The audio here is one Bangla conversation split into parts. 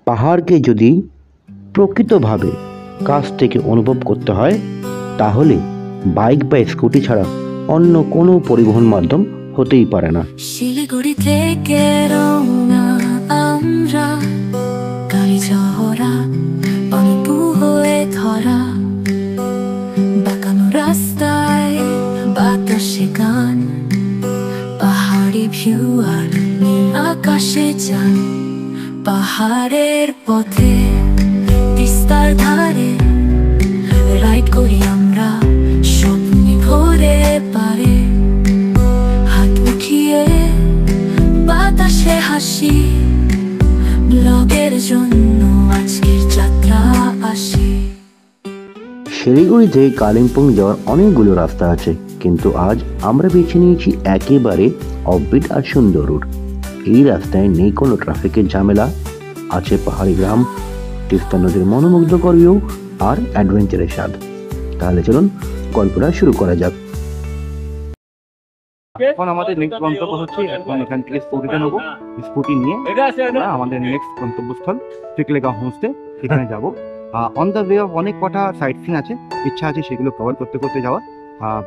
পাহাড়কে যদি প্রকৃতভাবে কাছ থেকে অনুভব করতে হয় তাহলে বাইক বা স্কুটি ছাড়া অন্য কোনো পরিবহন মাধ্যম হতেই পারে না। শিলিগুড়ি থেকে রওনা আমরা, গাড়ি ঝরা অল্প হয়ে ধরা, বাঁকানো রাস্তায় বাতাসে গান, পাহাড়ি ভিউ আর নীল আকাশে যান। পাহাড়ের পথে তিস্তার ধারে রাইড করি আমরা, স্বপ্নে ভরে পারে হাত উঠিয়ে বাতাসে হাসি। ব্লগের জন্য আজকের যাত্রা আসি। শিলিগুড়ি থেকে কালিম্পং যাওয়ার অনেকগুলো রাস্তা আছে, কিন্তু আজ আমরা বেছে নিয়েছি একেবারে অফবিট আর সুন্দর রুট। এই রাস্তায় নেই কোনো ট্রাফিকের ঝামেলা, আছে পাহাড়ি গ্রাম, তিস্তা নদীর মনোমুগ্ধকর ভিউ আর অ্যাডভেঞ্চারের স্বাদ। তাহলে চলুন গল্পটা শুরু করা যাক। এখন আমাদের নেক্সট গন্তব্য হচ্ছে, এখন এখান থেকে স্কুটিটা নেবো, স্কুটি নিয়ে আমাদের নেক্সট গন্তব্যস্থল চিকলেগাঁও হোমস্টে, সেখানে যাবো। অন দ্য ওয়ে অফ অনেক কটা সাইট সিন আছে, ইচ্ছা আছে সেগুলো কভার করতে করতে যাওয়া,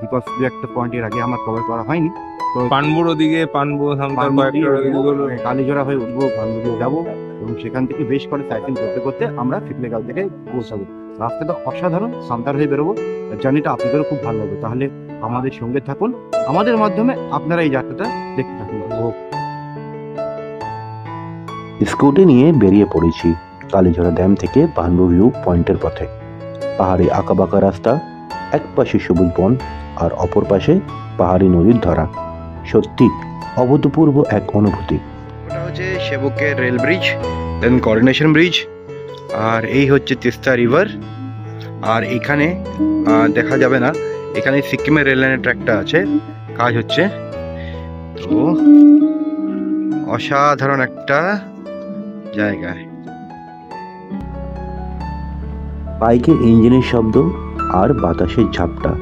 বিকজ দু একটা পয়েন্টের আগে আমার কভার করা হয়নি। তো পানবুর ওদিকে কালীজোড়া হয়ে উঠবো, পানবুড়িও যাবো এবং সেখান থেকে বেশ করে সাইট সিন করতে করতে আমরা চিকলেগাঁও থেকে পৌঁছাবো। রাস্তাটা অসাধারণ, সান্তার হয়ে বেরোবো। জার্নিটা আপনাদেরও খুব ভালো লাগবে, তাহলে আমাদের সঙ্গে থাকুন, আমাদের মাধ্যমে আপনারা এই যাত্রাটা দেখতে থাকুন। স্কুটি নিয়ে বেরিয়ে পড়েছি কালীঝোড়া ড্যাম থেকে পানবু ভিউ পয়েন্টের পথে। পাহাড়ি আঁকাবাঁকা রাস্তা, এক পাশে সবুজ বন আর অপর পাশে পাহাড়ি নদীর ধারা, সত্যি অভূতপূর্ব এক অনুভূতি। ওটা হচ্ছে সেবকের রেল ব্রিজ, দেন কোঅর্ডিনেশন ব্রিজ, আর এই হচ্ছে তিস্তা রিভার। আর এখানে দেখা যাবে না, এখানে সিকিমের রেল লাইনের ট্র্যাকটা আছে, কাজ হচ্ছে। তো অসাধারণ একটা জায়গায় বাইকের ইঞ্জিনের শব্দ আর বাতাসের ঝাপটা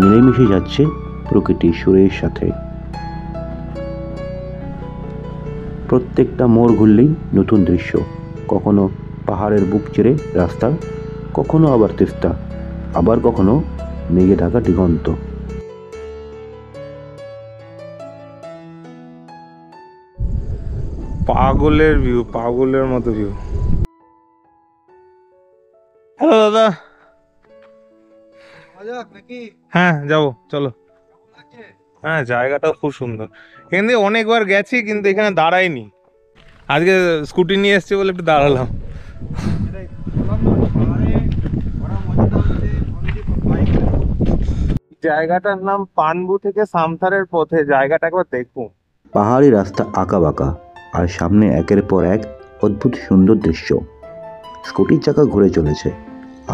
মিলেমিশে যাচ্ছে প্রকৃতির সুরের সাথে। প্রত্যেকটা মোড় ঘুরলেই নতুন দৃশ্য, কখনো পাহাড়ের বুক চিরে রাস্তা, কখনো আবার তিস্তা, আবার কখনো মেঘে ঢাকা দিগন্ত। পাগলের ভিউ, পাগলের মতো ভিউ। হ্যালো দাদা, হ্যাঁ যাবো, চলো। হ্যাঁ, জায়গাটাও খুব সুন্দর। এখান থেকে অনেকবার গেছি কিন্তু এখানে দাঁড়াইনি, আজকে স্কুটি নিয়ে এসছি বলে একটু দাঁড়ালাম। জায়গাটার নাম পানবু থেকে সামথারের পথে, জায়গাটা একবার দেখুন। পাহাড়ি রাস্তা আঁকা বাঁকা আর সামনে একের পর এক অদ্ভুত সুন্দর দৃশ্য। স্কুটির চাকা ঘুরে চলেছে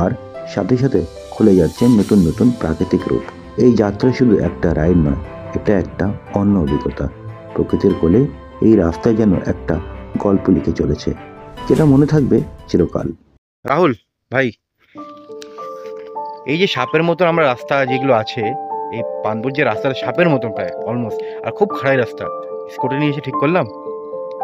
আর সাথে সাথে খুলে যাচ্ছে নতুন নতুন প্রাকৃতিক রূপ। এই যাত্রা শুধু একটা রাইড নয়, এটা একটা অন্য অভিজ্ঞতা। প্রকৃতির কোলে এই রাস্তায় যেন একটা গল্প লিখে চলেছে, যেটা মনে থাকবে চিরকাল। রাহুল ভাই, এই যে সাপের মতন আমরা রাস্তা যেগুলো আছে, এই পানপুর যে রাস্তাটা সাপের মতন প্রায় অলমোস্ট, আর খুব খাড়াই রাস্তা, স্কুটি নিয়ে এসে ঠিক করলাম।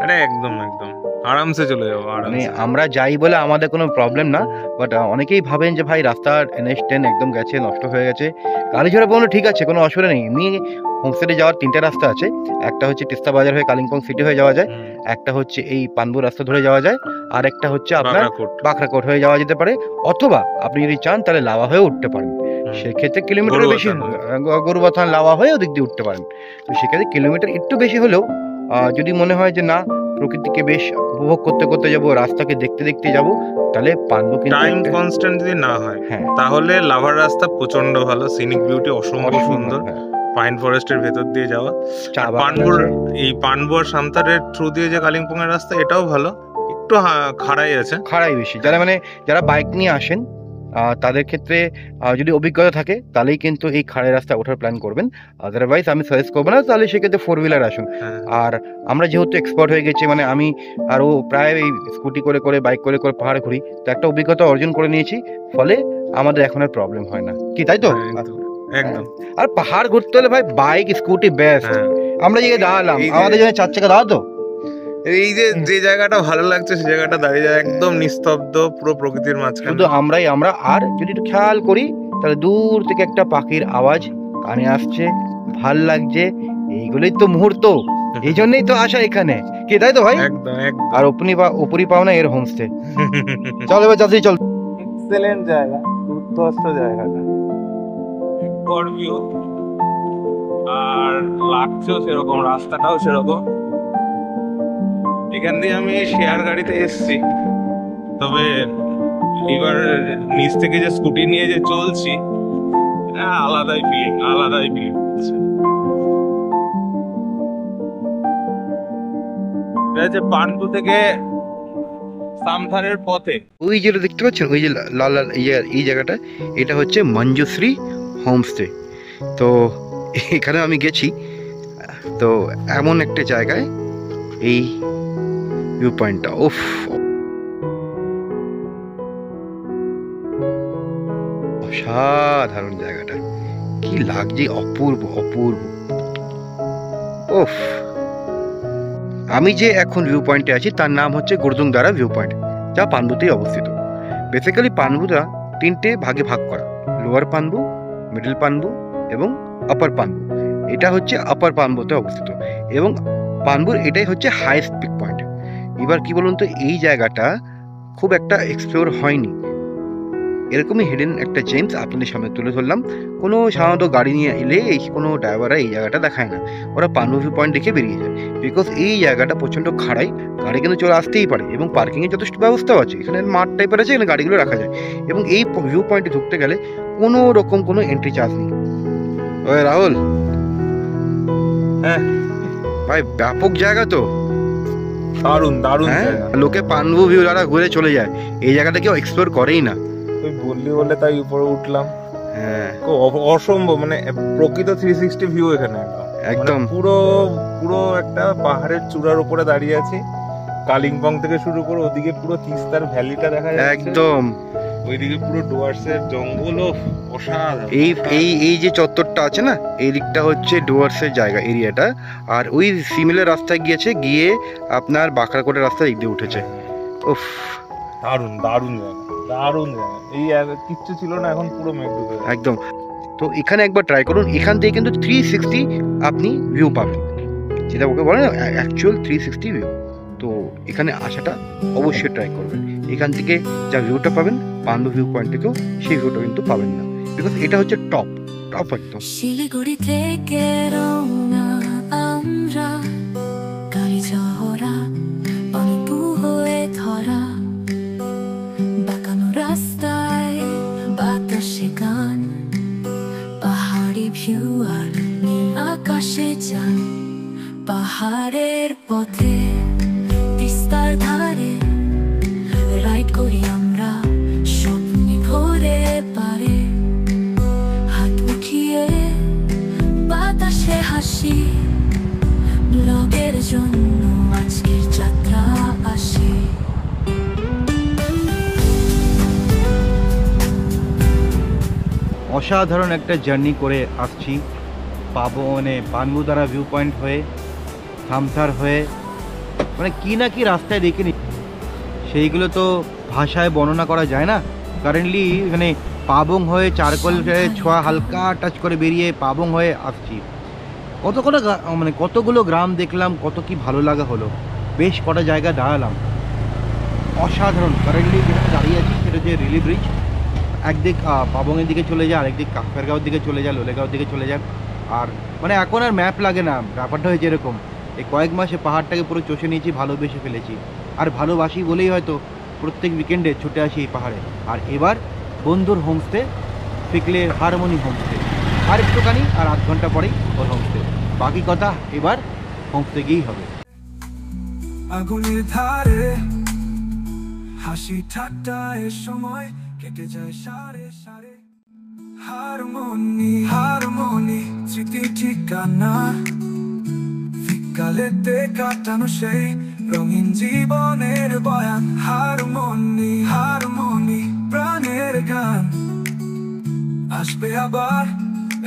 আরে একদম একদম আরামসে চলে যাবো। মানে আমরা যাই বলে আমাদের কোনো প্রবলেম না, বাট অনেকেই ভাবেন যে ভাই রাস্তার NH10 একদম গেছে, নষ্ট হয়ে গেছে। কালীঝোড়া পর্যন্ত ঠিক আছে, কোনো অসুবিধা নেই। এমনি হোমস্টেতে যাওয়ার তিনটে রাস্তা আছে, একটা হচ্ছে তিস্তা বাজার হয়ে কালিম্পং সিটি হয়ে যাওয়া যায়, একটা হচ্ছে এই পানবু রাস্তা ধরে যাওয়া যায়, আর একটা হচ্ছে আপনার বাঁকড়াকোট হয়ে যাওয়া যেতে পারে, অথবা আপনি যদি চান তাহলে লাভা হয়ে উঠতে পারেন। সেক্ষেত্রে কিলোমিটার বেশি, গরুবাথান লাভা হয়ে ওদিক দিয়ে উঠতে পারেন। তো সেক্ষেত্রে কিলোমিটার একটু বেশি হলেও যদি মনে হয় যে না প্রকৃতিকে বেশ উপভোগ করতে করতে যাবো, রাস্তাকে দেখতে দেখতে যাবো, তাহলে পানবু কিন্তু টাইম কনস্ট্যান্ট যদি না হয়, তাহলে লাভার রাস্তা প্রচন্ড ভালো, সিনিক বিউটি অসম্ভব সুন্দর, পাইন ফরেস্টের ভেতর দিয়ে যাওয়া। পানবুর এই পানবু আর সামতারের থ্রু দিয়ে যে কালিম্পং এর রাস্তা, এটাও ভালো, একটু খাড়াই আছে, খাড়াই বেশি। যারা বাইক নিয়ে আসেন তাদের ক্ষেত্রে যদি অভিজ্ঞতা থাকে তাহলেই কিন্তু এই খাড়াই রাস্তা ওঠার প্ল্যান করবেন, আদারওয়াইজ আমি সাজেস্ট করবো না। তাহলে সেক্ষেত্রে 4 হুইলার আসুন। আর আমরা যেহেতু এক্সপার্ট হয়ে গেছি, মানে আমি আরও প্রায় এই স্কুটি করে করে বাইক করে করে পাহাড়ে ঘুরি, তো একটা অভিজ্ঞতা অর্জন করে নিয়েছি, ফলে আমাদের এখন আর প্রবলেম হয় না, কি তাই তো? একদম। আর পাহাড় ঘুরতে হলে ভাই বাইক স্কুটি বেস্ট। আমরা যে দাঁড়ালাম, আমাদের জন্য 4 চাকা দাও তো, এই যে যে জায়গাটা ভালো লাগছে সেই জায়গাটা দাঁড়িয়ে যায় একদম নিস্তব্ধ, পুরো প্রকৃতির মাঝখানে। শুধু আমরা আর যদি একটু খেয়াল করি তাহলে দূর থেকে একটা পাখির আওয়াজ কানে আসছে, ভাল লাগছে। এইগুলোই তো মুহূর্ত, এই জন্যই তো আসা এখানে, কি তাই তো ভাই? একদম একদম। আর উপরি পাওনা এর হোমস্টে। চল এবার যাচ্ছি, চল। এক্সেলেন্ট জায়গা, দুর্ধর্ষ জায়গাটা, ভিউ আর লাগছেও সেরকম, রাস্তাটাও সেরকম। এখান দিয়ে আমি শেয়ার গাড়িতে এসছি, তবে এবার নিচ থেকে যে স্কুটি নিয়ে যে চলছি আলাদাই ফিলিং। পানপুর থেকে সামথারের পথে ওই যেটা দেখতে পাচ্ছেন, ওই যে লাল লাল এই জায়গাটা, এটা হচ্ছে মঞ্জুশ্রী হোমস্টে। তো এখানে আমি গেছি, তো এমন একটা জায়গায় এই ভিউ পয়েন্টটা, ওফ, অসাধারণ জায়গাটা, কি লাগছে, অপূর্ব অপূর্ব, ওফ। আমি যে এখন ভিউ পয়েন্টে আছি তার নাম হচ্ছে গুরদুংদারা ভিউ পয়েন্ট, যা পানবুতেই অবস্থিত। বেসিক্যালি পানবুটা তিনটে ভাগে ভাগ করা, লোয়ার পানবু, মিডল পানবু এবং আপার পানবু। এটা হচ্ছে আপার পানবুতে অবস্থিত এবং পানবুর এটাই হচ্ছে হাইয়েস্ট পিক পয়েন্ট। এবার কি বলুন তো, এই জায়গাটা খুব একটা এক্সপ্লোর হয়নি, এরকমই হিডেন একটা জেমস আপনাদের সামনে তুলে ধরলাম। কোনো সাধারণত গাড়ি নিয়ে এলে কোনো ড্রাইভাররা এই জায়গাটা দেখায় না, ওরা পানবু ভিউ পয়েন্ট দেখে বেরিয়ে যায়, বিকজ এই জায়গাটা প্রচণ্ড খাড়াই, গাড়ি কিন্তু চলে আসতেই পারে এবং পার্কিংয়ের যথেষ্ট ব্যবস্থাও আছে। এখানে মাঠ টাইপের আছে, এখানে গাড়িগুলো রাখা যায় এবং এই ভিউ পয়েন্টে ঢুকতে গেলে কোনো রকম কোনো এন্ট্রি চার্জ নেই। ওই রাহুল, হ্যাঁ ভাই ব্যাপক জায়গা তো, দারুণ দারুণ জায়গা। লোকে পানবু ভিউ দ্বারা ঘুরে চলে যায়, এই জায়গাটা কেউ এক্সপ্লোর করেই না। তুই বললি বলে তাই উপরে উঠলাম। হ্যাঁ, অসম্ভব, মানে প্রকৃত 360 ভিউ এখানে একদম পুরো পুরো একটা পাহাড়ের চূড়ার উপরে দাঁড়িয়ে আছি। কালিম্পং থেকে শুরু করে ওদিকে পুরো তিস্তার ভ্যালিটা দেখা যাচ্ছে একদম, ওইদিকে পুরো ডুয়ার্সের জঙ্গল, অসাধারণ। এই যে চত্বরটা আছে না, এই দিকটা হচ্ছে ডুয়ার্সের জায়গা এরিয়াটা, আর ওই সিমিলার রাস্তায় গিয়ে আপনার বাঁকড়াকোটের রাস্তা দিক দিয়ে উঠেছে। উফ, দারুণ দারুণ জায়গা, দারুণ জায়গা। এই কিচ্ছু ছিল না, এখন পুরো মেঘ ঢুকে গেছে একদম। তো এখানে একবার ট্রাই করুন, এখান থেকে কিন্তু 360 আপনি ভিউ পাবেন, যেটা ওকে বলে না অ্যাকচুয়াল 360 ভিউ। তো এখানে আসাটা অবশ্যই ট্রাই করবেন, এখান থেকে যা ভিউটা পাবেন পানবু ভিউ পয়েন্ট থেকেও সেই ভিউটা কিন্তু পাবেন না, বিকজ এটা হচ্ছে টপ একদম। শিলিগুড়ি থেকে রওনা আমরা, গাড়ি ঝরা পানবু হয়ে ধরা, বাঁকানো রাস্তায় বাতাসে গান, পাহাড়ি ভিউ আর নীল আকাশে যান, পাহাড়ের পথে তিস্তার ধারে রাইড করি আমরা, স্বপ্নে ভরে পারে হাত উঠিয়ে বাতাসে হাসি, ব্লগের জন্য আজকের যাত্রা আসে। অসাধারণ একটা জার্নি করে আসছি, পানবুদারা ভিউ পয়েন্ট হয়ে, সামথার হয়ে, মানে কি না কি রাস্তায় দেখিনি, সেইগুলো তো ভাষায় বর্ণনা করা যায় না। কারেন্টলি এখানে পাবং হয়ে চারকোল ছোঁয়া হালকা টাচ করে বেরিয়ে পাবং হয়ে আসছি। কতগুলো গ্রাম দেখলাম, কত কি ভালো লাগা হলো, বেশ কটা জায়গা দাঁড়ালাম, অসাধারণ। কারেন্টলি যেখানে দাঁড়িয়ে আছি সেটা যে রিলি ব্রিজ, একদিক পাবংয়ের দিকে চলে যায়, আরেকদিক কাকফেরগাঁওয়ের দিকে চলে যায়, লোলেগাঁওয়ের দিকে চলে যায়। আর মানে এখন আর ম্যাপ লাগে না, ব্যাপারটা হয়েছে এরকম, এই কয়েক মাসে পাহাড়টাকে পুরো চষে নিয়েছি, ভালোবেসে ফেলেছি। আর ভালোবাসি বলেই হয়তো প্রত্যেক উইকেন্ডে ছুটে আসি এই পাহাড়ে। আর এবার বন্ধুর হোমস্টে, পিকলে হারমোনি হোমস্টে, আর একটুখানি আর 8 ঘন্টা পরেই ওর হোমস্টে, বাকি কথা এবার হোমস্টে গিয়েই হবে। আগুনের ধারে হাসি ঠাট্টা এর সময় কেটে যায় সারে সারে, হারমোনি স্মৃতি ঠিকানা, বিকালেতে কাটানো সেই রঙিন জীবনের বয়ান, হারমোনি প্রাণের গান, আসবে আবার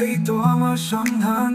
এই তো আমার সন্ধান।